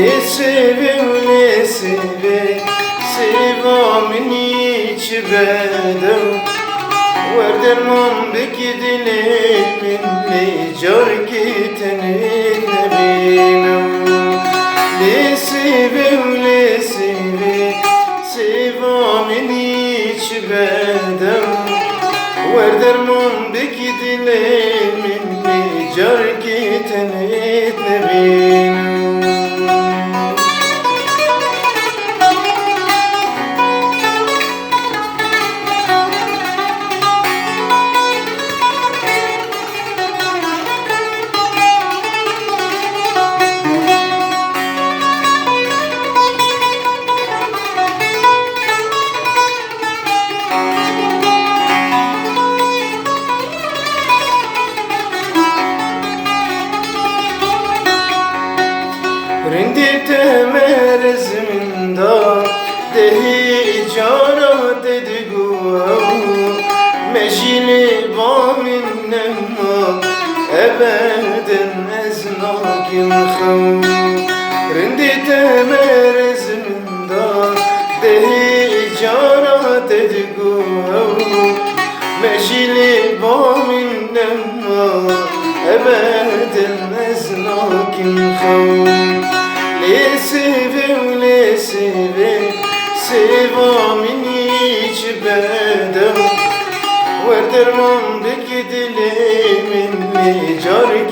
لسبب سبا مني çibedim Verdirmem beki dilimin Nicar gitenin nebinem Lesibe Seba minni çibedim Verdirmem beki dilimin Nicar gitenin nebinem Rindi temer zminda dehi cara dedigu Meşili bamin nemma ebeden eznakim khav Rindi temer zminda dehi cara dedigu Meşili bamin nemma ebeden eznakim khav Lesibe Seba minni çibedim Verdirmem beki dilimin Nicar